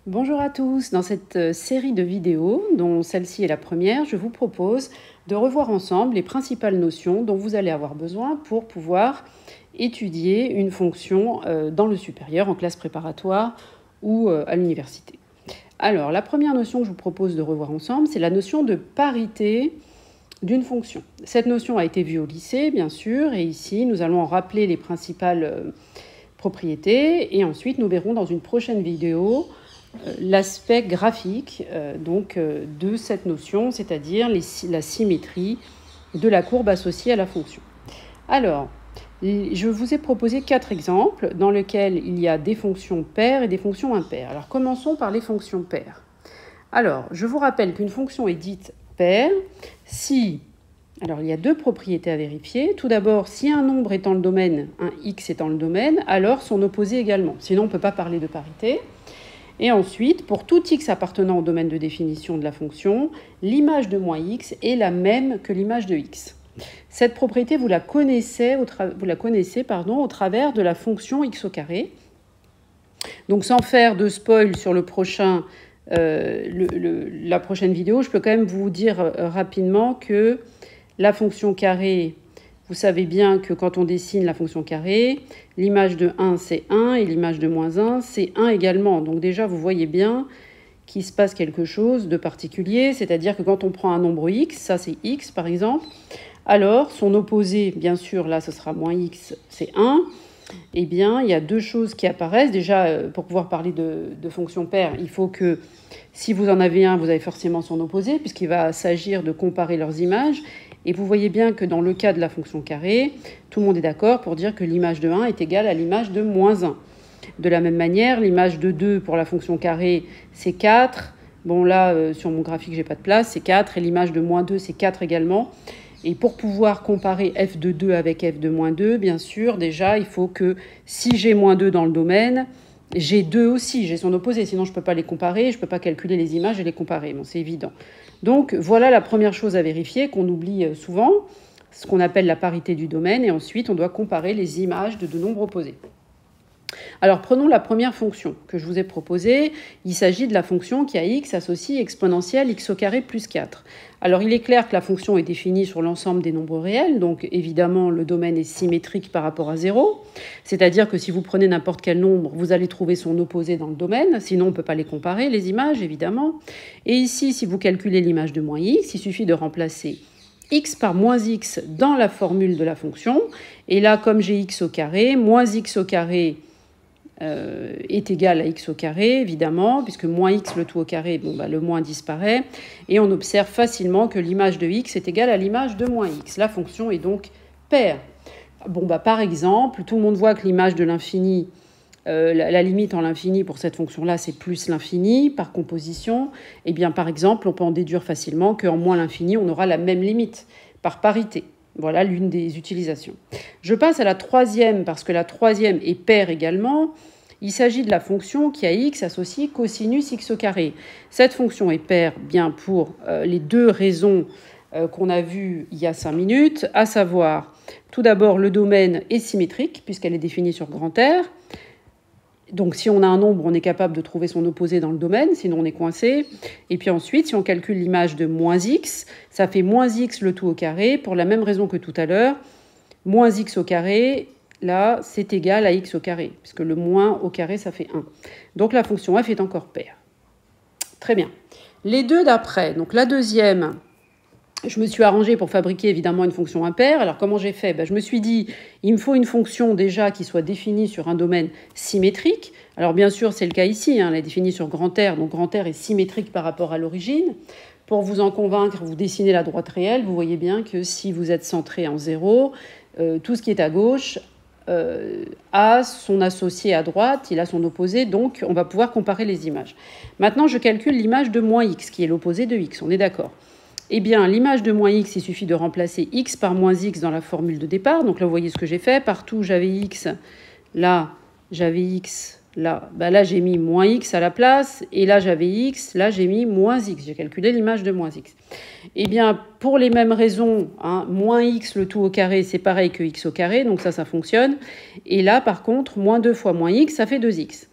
Bonjour à tous, dans cette série de vidéos, dont celle-ci est la première, je vous propose de revoir ensemble les principales notions dont vous allez avoir besoin pour pouvoir étudier une fonction dans le supérieur, en classe préparatoire ou à l'université. Alors, la première notion que je vous propose de revoir ensemble, c'est la notion de parité d'une fonction. Cette notion a été vue au lycée, bien sûr, et ici, nous allons en rappeler les principales propriétés, et ensuite, nous verrons dans une prochaine vidéo l'aspect graphique de cette notion, c'est-à-dire la symétrie de la courbe associée à la fonction. Alors, je vous ai proposé 4 exemples dans lesquels il y a des fonctions paires et des fonctions impaires. Alors, commençons par les fonctions paires. Alors, je vous rappelle qu'une fonction est dite paire si... Alors, il y a deux propriétés à vérifier. Tout d'abord, si un nombre est dans le domaine, un x est dans le domaine, alors son opposé également. Sinon, on ne peut pas parler de parité. Et ensuite, pour tout x appartenant au domaine de définition de la fonction, l'image de moins x est la même que l'image de x. Cette propriété, vous la connaissez au travers de la fonction x au carré. Donc, sans faire de spoil sur la prochaine vidéo, je peux quand même vous dire rapidement que la fonction carré, vous savez bien que quand on dessine la fonction carré, l'image de 1, c'est 1, et l'image de moins 1, c'est 1 également. Donc déjà, vous voyez bien qu'il se passe quelque chose de particulier, c'est-à-dire que quand on prend un nombre x, ça c'est x par exemple, alors son opposé, bien sûr, là ce sera moins x, c'est 1, eh bien il y a deux choses qui apparaissent. Déjà, pour pouvoir parler de fonction paire, il faut que si vous en avez un, vous avez forcément son opposé, puisqu'il va s'agir de comparer leurs images. Et vous voyez bien que dans le cas de la fonction carré, tout le monde est d'accord pour dire que l'image de 1 est égale à l'image de moins 1. De la même manière, l'image de 2 pour la fonction carré, c'est 4. Bon, là, sur mon graphique, j'ai pas de place, c'est 4. Et l'image de moins 2, c'est 4 également. Et pour pouvoir comparer f de 2 avec f de moins 2, bien sûr, déjà, il faut que si j'ai moins 2 dans le domaine, j'ai 2 aussi, j'ai son opposé. Sinon, je ne peux pas les comparer, je ne peux pas calculer les images et les comparer. Bon, c'est évident. Donc, voilà la première chose à vérifier qu'on oublie souvent, ce qu'on appelle la parité du domaine. Et ensuite, on doit comparer les images de deux nombres opposés. Alors, prenons la première fonction que je vous ai proposée. Il s'agit de la fonction qui a x associe exponentielle x au carré plus 4. Alors, il est clair que la fonction est définie sur l'ensemble des nombres réels. Donc, évidemment, le domaine est symétrique par rapport à 0. C'est-à-dire que si vous prenez n'importe quel nombre, vous allez trouver son opposé dans le domaine. Sinon, on ne peut pas les comparer, les images, évidemment. Et ici, si vous calculez l'image de moins x, il suffit de remplacer x par moins x dans la formule de la fonction. Et là, comme j'ai x au carré, moins x au carré est égal à x au carré, évidemment, puisque moins x le tout au carré, le moins disparaît, et on observe facilement que l'image de x est égale à l'image de moins x. La fonction est donc paire. Par exemple, tout le monde voit que l'image de l'infini, la limite en l'infini pour cette fonction-là, c'est plus l'infini par composition. Et bien, par exemple, on peut en déduire facilement qu'en moins l'infini, on aura la même limite par parité. Voilà l'une des utilisations. Je passe à la troisième, parce que la troisième est paire également. Il s'agit de la fonction qui a x associe cosinus x au carré. Cette fonction est paire bien pour les deux raisons qu'on a vues il y a 5 minutes, à savoir, tout d'abord, le domaine est symétrique, puisqu'elle est définie sur grand R. Donc, si on a un nombre, on est capable de trouver son opposé dans le domaine, sinon on est coincé. Et puis ensuite, si on calcule l'image de moins x, ça fait moins x le tout au carré, pour la même raison que tout à l'heure. Moins x au carré, là, c'est égal à x au carré, puisque le moins au carré, ça fait 1. Donc, la fonction f est encore paire. Très bien. Les deux d'après, donc la deuxième... Je me suis arrangée pour fabriquer évidemment une fonction impaire. Alors comment j'ai fait ? Je me suis dit, il me faut une fonction déjà qui soit définie sur un domaine symétrique. Alors bien sûr, c'est le cas ici, elle est définie sur grand R, donc grand R est symétrique par rapport à l'origine. Pour vous en convaincre, vous dessinez la droite réelle. Vous voyez bien que si vous êtes centré en 0, tout ce qui est à gauche a son associé à droite, il a son opposé, donc on va pouvoir comparer les images. Maintenant, je calcule l'image de moins x, qui est l'opposé de x, on est d'accord ? Eh bien, l'image de moins x, il suffit de remplacer x par moins x dans la formule de départ. Donc là, vous voyez ce que j'ai fait. Partout, j'avais x. Là, j'avais x. Là, là j'ai mis moins x à la place. Et là, j'avais x. Là, j'ai mis moins x. J'ai calculé l'image de moins x. Eh bien, pour les mêmes raisons, moins x le tout au carré, c'est pareil que x au carré. Donc ça fonctionne. Et là, par contre, moins 2 fois moins x, ça fait 2x.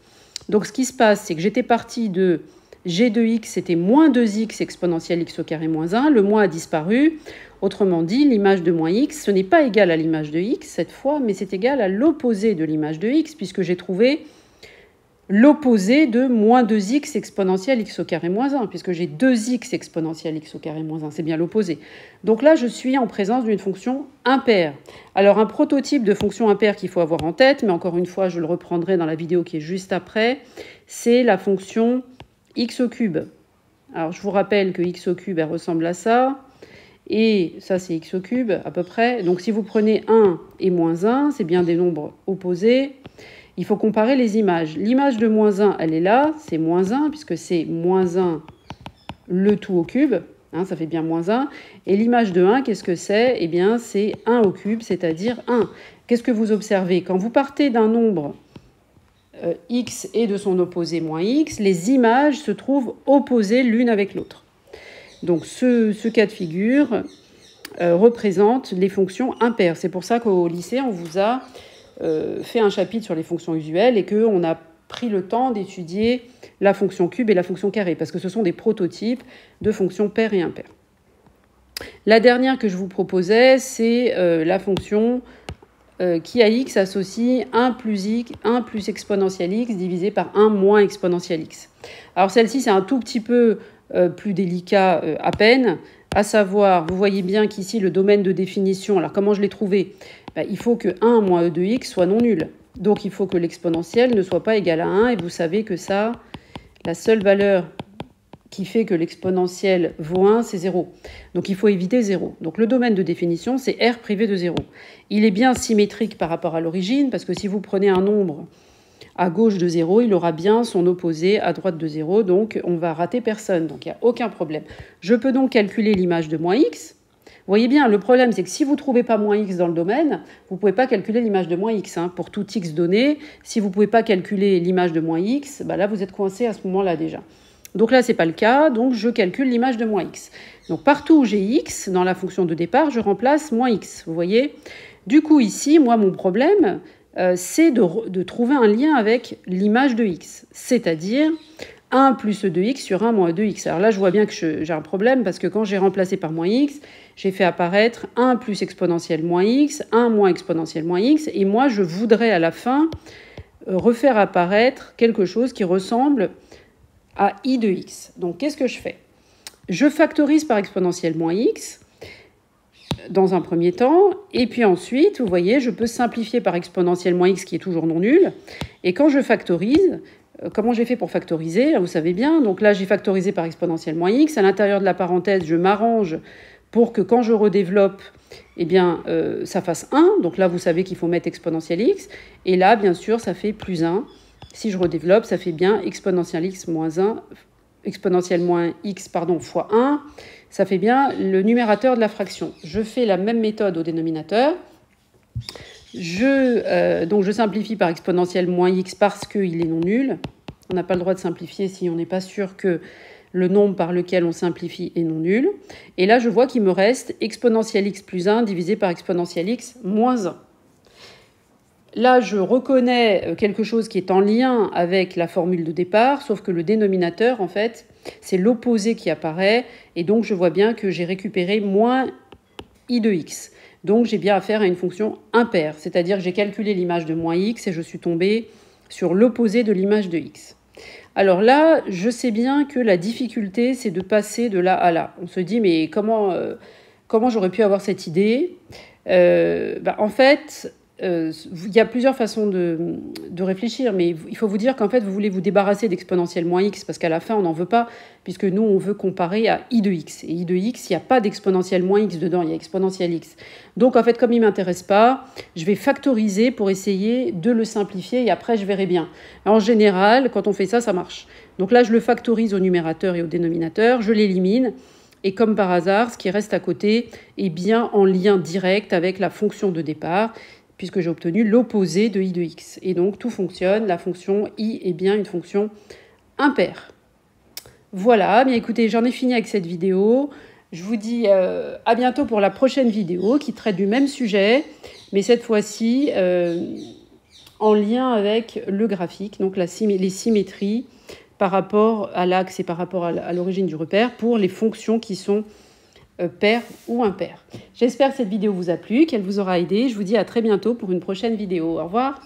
Donc ce qui se passe, c'est que j'étais partie de g de x, c'était moins 2x exponentielle x au carré moins 1. Le moins a disparu. Autrement dit, l'image de moins x, ce n'est pas égal à l'image de x cette fois, mais c'est égal à l'opposé de l'image de x, puisque j'ai trouvé l'opposé de moins 2x exponentielle x au carré moins 1, puisque j'ai 2x exponentielle x au carré moins 1, c'est bien l'opposé. Donc là, je suis en présence d'une fonction impaire. Alors, un prototype de fonction impaire qu'il faut avoir en tête, mais encore une fois, je le reprendrai dans la vidéo qui est juste après, c'est la fonction x au cube. Alors, je vous rappelle que x au cube, elle ressemble à ça. Et ça, c'est x au cube, à peu près. Donc, si vous prenez 1 et moins 1, c'est bien des nombres opposés. Il faut comparer les images. L'image de moins 1, elle est là, c'est moins 1, puisque c'est moins 1 le tout au cube. Hein, ça fait bien moins 1. Et l'image de 1, qu'est-ce que c'est? Eh bien, c'est 1 au cube, c'est-à-dire 1. Qu'est-ce que vous observez? Quand vous partez d'un nombre x et de son opposé moins x, les images se trouvent opposées l'une avec l'autre. Donc ce cas de figure représente les fonctions impaires. C'est pour ça qu'au lycée, on vous a fait un chapitre sur les fonctions usuelles et qu'on a pris le temps d'étudier la fonction cube et la fonction carré, parce que ce sont des prototypes de fonctions paires et impaires. La dernière que je vous proposais, c'est la fonction qui à x associe 1 plus exponentielle x divisé par 1 moins exponentielle x. Alors celle-ci, c'est un tout petit peu plus délicat à peine, à savoir, vous voyez bien qu'ici, le domaine de définition, alors comment je l'ai trouvé? Il faut que 1 moins e de x soit non nul. Donc il faut que l'exponentielle ne soit pas égale à 1, et vous savez que ça, la seule valeur qui fait que l'exponentielle vaut 1, c'est 0. Donc il faut éviter 0. Donc le domaine de définition, c'est r privé de 0. Il est bien symétrique par rapport à l'origine, parce que si vous prenez un nombre à gauche de 0, il aura bien son opposé à droite de 0, donc on va rater personne, donc il n'y a aucun problème. Je peux donc calculer l'image de moins x. Vous voyez bien, le problème, c'est que si vous ne trouvez pas moins x dans le domaine, vous ne pouvez pas calculer l'image de moins x. Hein. Pour tout x donné, si vous ne pouvez pas calculer l'image de moins x, là, vous êtes coincé à ce moment-là déjà. Donc là, ce n'est pas le cas, donc je calcule l'image de moins x. Donc partout où j'ai x, dans la fonction de départ, je remplace moins x, vous voyez. Du coup, ici, moi, mon problème, c'est de trouver un lien avec l'image de x, c'est-à-dire 1 plus e de x sur 1 moins e de x. Alors là, je vois bien que j'ai un problème, parce que quand j'ai remplacé par moins x, j'ai fait apparaître 1 plus exponentielle moins x, 1 moins exponentielle moins x, et moi, je voudrais à la fin refaire apparaître quelque chose qui ressemble à i de x. Donc, qu'est-ce que je fais? Je factorise par exponentielle moins x dans un premier temps, et puis ensuite, vous voyez, je peux simplifier par exponentielle moins x qui est toujours non nul. Et quand je factorise, comment j'ai fait pour factoriser? Vous savez bien, donc là, j'ai factorisé par exponentielle moins x. À l'intérieur de la parenthèse, je m'arrange pour que quand je redéveloppe, eh bien, ça fasse 1. Donc là, vous savez qu'il faut mettre exponentielle x. Et là, bien sûr, ça fait plus 1. Si je redéveloppe, ça fait bien exponentielle x moins 1, exponentielle moins x, fois 1. Ça fait bien le numérateur de la fraction. Je fais la même méthode au dénominateur. Donc je simplifie par exponentielle moins x parce qu'il est non nul. On n'a pas le droit de simplifier si on n'est pas sûr que le nombre par lequel on simplifie est non nul. Et là, je vois qu'il me reste exponentielle x plus 1 divisé par exponentielle x moins 1. Là, je reconnais quelque chose qui est en lien avec la formule de départ, sauf que le dénominateur, en fait, c'est l'opposé qui apparaît. Et donc, je vois bien que j'ai récupéré moins i de x. Donc, j'ai bien affaire à une fonction impaire, c'est-à-dire que j'ai calculé l'image de moins x et je suis tombée sur l'opposé de l'image de x. Alors là, je sais bien que la difficulté, c'est de passer de là à là. On se dit, mais comment j'aurais pu avoir cette idée? En fait, il y a plusieurs façons de réfléchir, mais il faut vous dire qu'en fait, vous voulez vous débarrasser d'exponentielle moins x, parce qu'à la fin, on n'en veut pas, puisque nous, on veut comparer à i de x. Et i de x, il n'y a pas d'exponentielle moins x dedans, il y a exponentielle x. Donc, en fait, comme il ne m'intéresse pas, je vais factoriser pour essayer de le simplifier, et après, je verrai bien. En général, quand on fait ça, ça marche. Donc là, je le factorise au numérateur et au dénominateur, je l'élimine, et comme par hasard, ce qui reste à côté est bien en lien direct avec la fonction de départ, puisque j'ai obtenu l'opposé de i de x. Et donc, tout fonctionne. La fonction i est bien une fonction impaire. Voilà, bien écoutez, j'en ai fini avec cette vidéo. Je vous dis à bientôt pour la prochaine vidéo qui traite du même sujet, mais cette fois-ci en lien avec le graphique, donc les symétries par rapport à l'axe et par rapport à l'origine du repère pour les fonctions qui sont paires ou impaires. J'espère que cette vidéo vous a plu, qu'elle vous aura aidé. Je vous dis à très bientôt pour une prochaine vidéo. Au revoir.